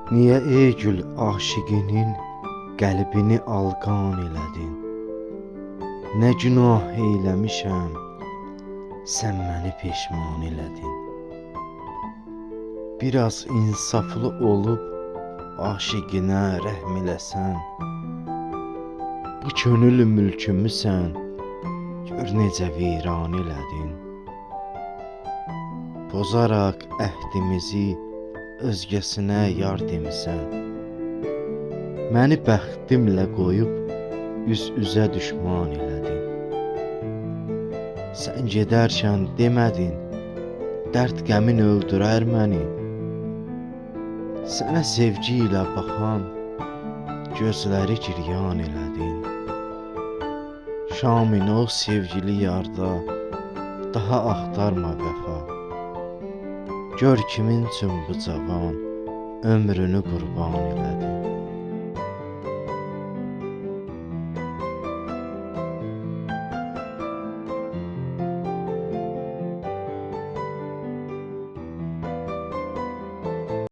Niyə ey gül aşiqinin qəlbini alqan elədin? Nə günah eyləmişəm, sən məni peşman elədin. Biraz insaflı olub aşiqinə rəhm eləsən, bu könül mülkümü sən gör necə viran elədin. Pozaraq əhdimizi özgəsinə yar demisən, məni bəxtimlə qoyub üz-üzə düşman elədin. Sən gedərkən demədin, dərd qəmin öldürər məni. Sənə sevgi ilə baxan gözləri giryan elədin. Şamin o sevgili yarda daha axtarma vəfa. Gör kimin üçün bu cavan ömrünü qurban elədin.